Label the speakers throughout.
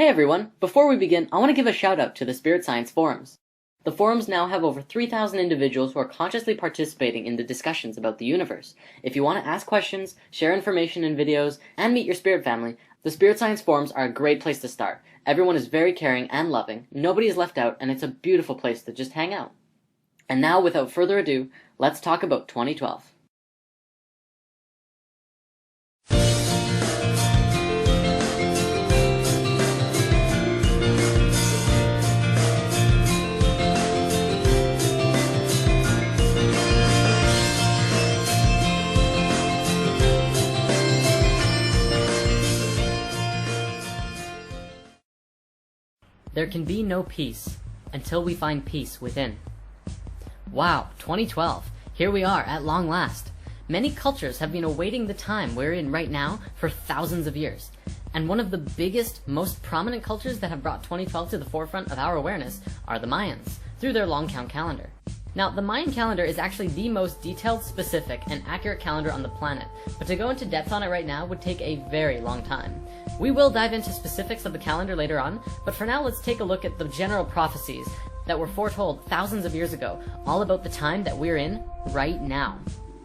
Speaker 1: Hey everyone! Before we begin, I want to give a shout out to the Spirit Science forums. The forums now have over 3,000 individuals who are consciously participating in the discussions about the universe. If you want to ask questions, share information and videos, and meet your spirit family, the Spirit Science forums are a great place to start. Everyone is very caring and loving, nobody is left out, and it's a beautiful place to just hang out. And now, without further ado, let's talk about 2012. There can be no peace until we find peace within. Wow, 2012. Here we are at long last. Many cultures have been awaiting the time we're in right now for thousands of years. And one of the biggest, most prominent cultures that have brought 2012 to the forefront of our awareness are the Mayans, through their long count calendar. Now, the Mayan calendar is actually the most detailed, specific, and accurate calendar on the planet, but to go into depth on it right now would take a very long time. We will dive into specifics of the calendar later on, but for now let's take a look at the general prophecies that were foretold thousands of years ago, all about the time that we're in right now.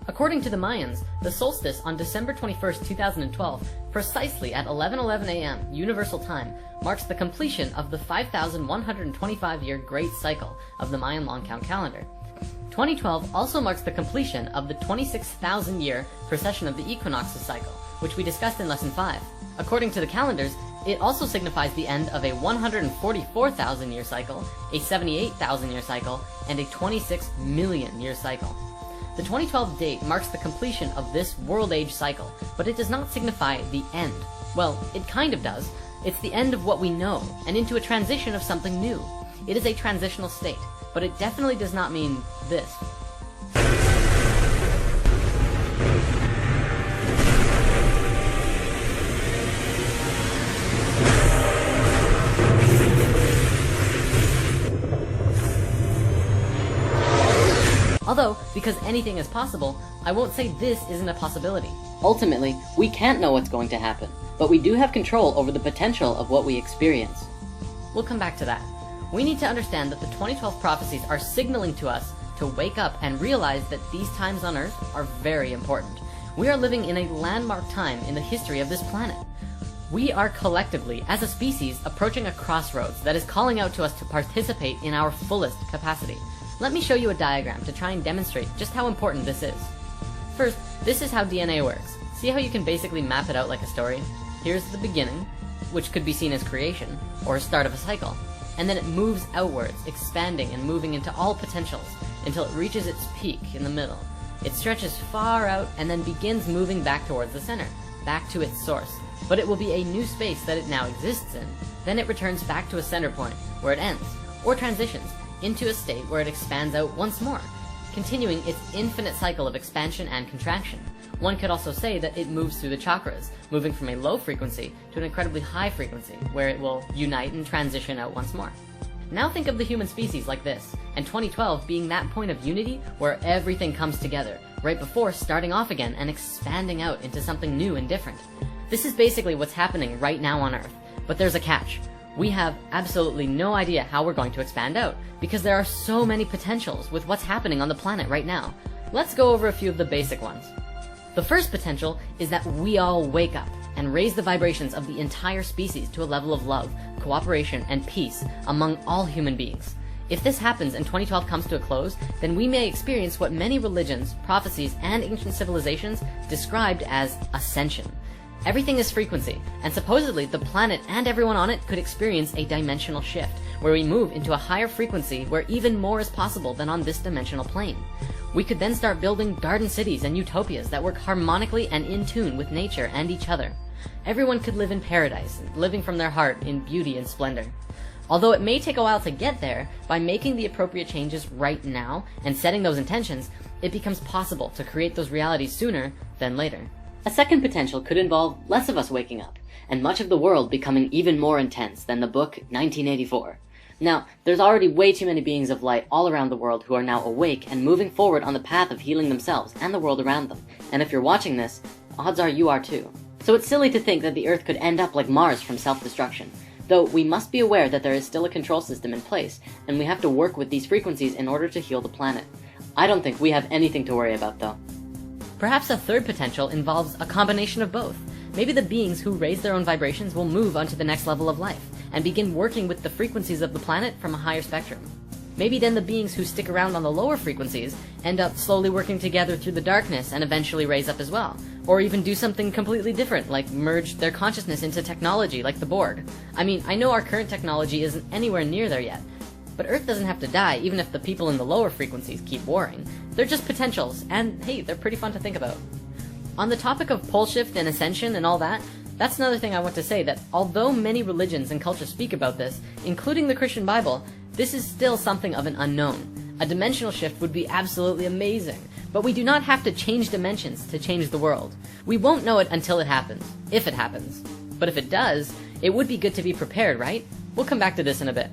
Speaker 1: According to the Mayans, the solstice on December 21st, 2012, precisely at 11:11 a.m. Universal Time, marks the completion of the 5,125-year Great Cycle of the Mayan long count calendar. 2012 also marks the completion of the 26,000-year precession of the equinoxes cycle, which we discussed in Lesson 5. According to the calendars, it also signifies the end of a 144,000-year cycle, a 78,000-year cycle, and a 26 million-year cycle. The 2012 date marks the completion of this world age cycle, but it does not signify the end. Well, it kind of does. It's the end of what we know, and into a transition of something new. It is a transitional state, but it definitely does not mean this. Although, because anything is possible, I won't say this isn't a possibility. Ultimately, we can't know what's going to happen, but we do have control over the potential of what we experience. We'll come back to that. We need to understand that the 2012 prophecies are signaling to us to wake up and realize that these times on Earth are very important. We are living in a landmark time in the history of this planet. We are collectively, as a species, approaching a crossroads that is calling out to us to participate in our fullest capacity. Let me show you a diagram to try and demonstrate just how important this is. First, this is how DNA works. See how you can basically map it out like a story? Here's the beginning, which could be seen as creation, or a start of a cycle. And then it moves outwards, expanding and moving into all potentials, until it reaches its peak in the middle. It stretches far out and then begins moving back towards the center, back to its source. But it will be a new space that it now exists in. Then it returns back to a center point, where it ends, or transitions, into a state where it expands out once more, continuing its infinite cycle of expansion and contraction. One could also say that it moves through the chakras, moving from a low frequency to an incredibly high frequency, where it will unite and transition out once more. Now think of the human species like this, and 2012 being that point of unity where everything comes together, right before starting off again and expanding out into something new and different. This is basically what's happening right now on Earth, but there's a catch. We have absolutely no idea how we're going to expand out, because there are so many potentials with what's happening on the planet right now. Let's go over a few of the basic ones. The first potential is that we all wake up and raise the vibrations of the entire species to a level of love, cooperation, and peace among all human beings. If this happens and 2012 comes to a close, then we may experience what many religions, prophecies, and ancient civilizations described as ascension. Everything is frequency, and supposedly the planet and everyone on it could experience a dimensional shift, where we move into a higher frequency where even more is possible than on this dimensional plane. We could then start building garden cities and utopias that work harmonically and in tune with nature and each other. Everyone could live in paradise, living from their heart in beauty and splendor. Although it may take a while to get there, by making the appropriate changes right now and setting those intentions, it becomes possible to create those realities sooner than later. A second potential could involve less of us waking up, and much of the world becoming even more intense than the book 1984. Now, there's already way too many beings of light all around the world who are now awake and moving forward on the path of healing themselves and the world around them. And if you're watching this, odds are you are too. So it's silly to think that the Earth could end up like Mars from self-destruction. Though we must be aware that there is still a control system in place, and we have to work with these frequencies in order to heal the planet. I don't think we have anything to worry about though. Perhaps a third potential involves a combination of both. Maybe the beings who raise their own vibrations will move on to the next level of life, and begin working with the frequencies of the planet from a higher spectrum. Maybe then the beings who stick around on the lower frequencies end up slowly working together through the darkness and eventually raise up as well. Or even do something completely different, like merge their consciousness into technology like the Borg. I mean, I know our current technology isn't anywhere near there yet, but Earth doesn't have to die even if the people in the lower frequencies keep warring. They're just potentials, and hey, they're pretty fun to think about. On the topic of pole shift and ascension and all that, that's another thing I want to say, that although many religions and cultures speak about this, including the Christian Bible, this is still something of an unknown. A dimensional shift would be absolutely amazing, but we do not have to change dimensions to change the world. We won't know it until it happens, if it happens. But if it does, it would be good to be prepared, right? We'll come back to this in a bit.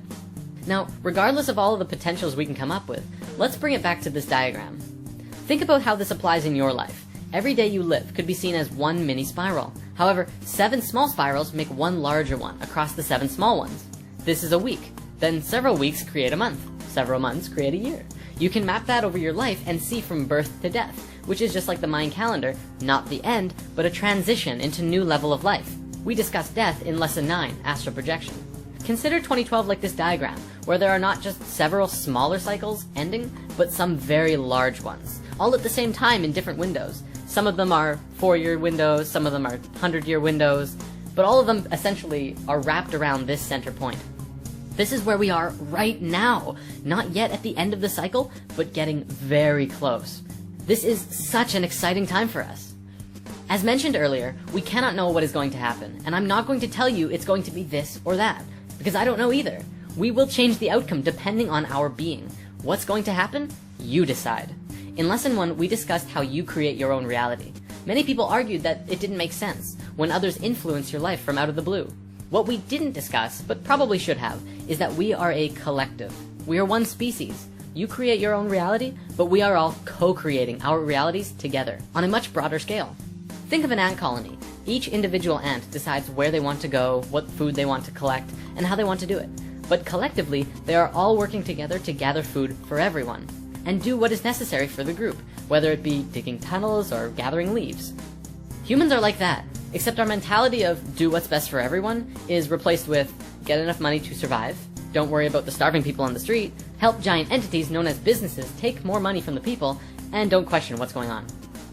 Speaker 1: Now, regardless of all of the potentials we can come up with, let's bring it back to this diagram. Think about how this applies in your life. Every day you live could be seen as one mini spiral. However, 7 small spirals make one larger one across the 7 small ones. This is a week. Then several weeks create a month. Several months create a year. You can map that over your life and see from birth to death, which is just like the Mayan calendar, not the end, but a transition into new level of life. We discussed death in Lesson 9, Astral Projection. Consider 2012 like this diagram, where there are not just several smaller cycles ending, but some very large ones, all at the same time in different windows. Some of them are 4-year windows, some of them are 100-year windows, but all of them essentially are wrapped around this center point. This is where we are right now, not yet at the end of the cycle, but getting very close. This is such an exciting time for us. As mentioned earlier, we cannot know what is going to happen, and I'm not going to tell you it's going to be this or that, because I don't know either. We will change the outcome depending on our being. What's going to happen? You decide. In Lesson 1, we discussed how you create your own reality. Many people argued that it didn't make sense when others influence your life from out of the blue. What we didn't discuss, but probably should have, is that we are a collective. We are one species. You create your own reality, but we are all co-creating our realities together on a much broader scale. Think of an ant colony. Each individual ant decides where they want to go, what food they want to collect, and how they want to do it. But collectively, they are all working together to gather food for everyone, and do what is necessary for the group, whether it be digging tunnels or gathering leaves. Humans are like that, except our mentality of do what's best for everyone is replaced with get enough money to survive, don't worry about the starving people on the street, help giant entities known as businesses take more money from the people, and don't question what's going on.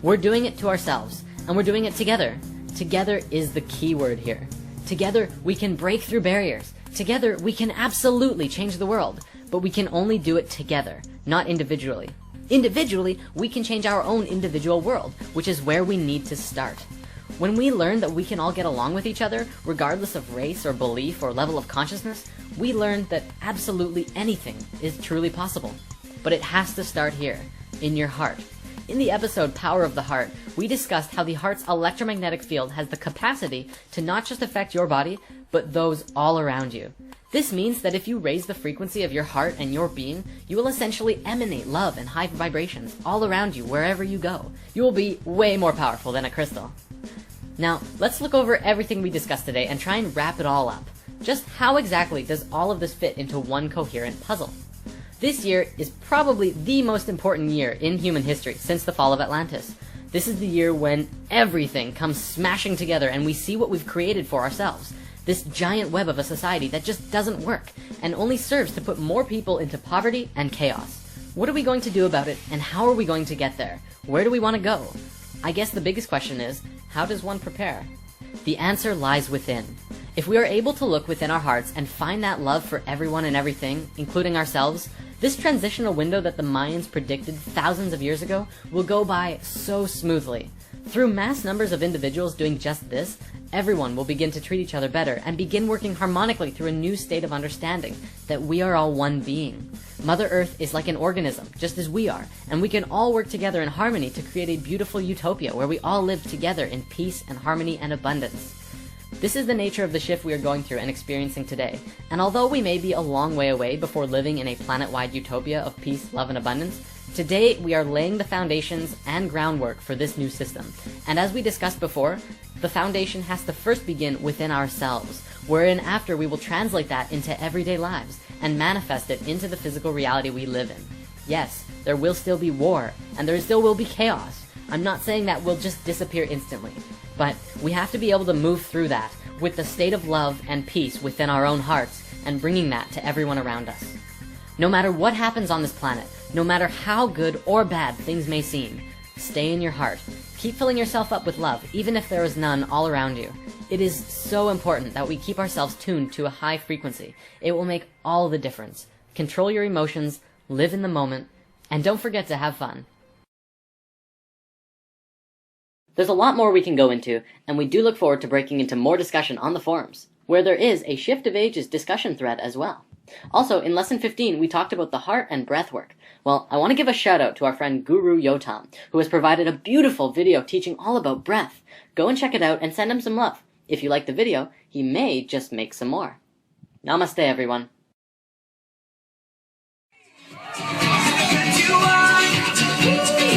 Speaker 1: We're doing it to ourselves, and we're doing it together. Together is the key word here. Together we can break through barriers. Together we can absolutely change the world, but we can only do it together, not individually. Individually, we can change our own individual world, which is where we need to start. When we learn that we can all get along with each other, regardless of race or belief or level of consciousness, we learn that absolutely anything is truly possible. But it has to start here, in your heart. In the episode Power of the Heart, we discussed how the heart's electromagnetic field has the capacity to not just affect your body, but those all around you. This means that if you raise the frequency of your heart and your being, you will essentially emanate love and high vibrations all around you wherever you go. You will be way more powerful than a crystal. Now, let's look over everything we discussed today and try and wrap it all up. Just how exactly does all of this fit into one coherent puzzle? This year is probably the most important year in human history since the fall of Atlantis. This is the year when everything comes smashing together and we see what we've created for ourselves. This giant web of a society that just doesn't work and only serves to put more people into poverty and chaos. What are we going to do about it, and how are we going to get there? Where do we want to go? I guess the biggest question is, how does one prepare? The answer lies within. If we are able to look within our hearts and find that love for everyone and everything, including ourselves, this transitional window that the Mayans predicted thousands of years ago will go by so smoothly. Through mass numbers of individuals doing just this, everyone will begin to treat each other better and begin working harmonically through a new state of understanding that we are all one being. Mother Earth is like an organism, just as we are, and we can all work together in harmony to create a beautiful utopia where we all live together in peace and harmony and abundance. This is the nature of the shift we are going through and experiencing today, and although we may be a long way away before living in a planet-wide utopia of peace, love, and abundance, today we are laying the foundations and groundwork for this new system. And as we discussed before, the foundation has to first begin within ourselves, wherein after we will translate that into everyday lives and manifest it into the physical reality we live in. Yes, there will still be war, and there still will be chaos. I'm not saying that will just disappear instantly, but we have to be able to move through that with the state of love and peace within our own hearts and bringing that to everyone around us. No matter what happens on this planet, no matter how good or bad things may seem, stay in your heart. Keep filling yourself up with love, even if there is none all around you. It is so important that we keep ourselves tuned to a high frequency. It will make all the difference. Control your emotions, live in the moment, and don't forget to have fun. There's a lot more we can go into, and we do look forward to breaking into more discussion on the forums, where there is a Shift of Ages discussion thread as well. Also, in Lesson 15, we talked about the heart and breath work. Well, I want to give a shout out to our friend Guru Yotam, who has provided a beautiful video teaching all about breath. Go and check it out and send him some love. If you like the video, he may just make some more. Namaste, everyone.
Speaker 2: You are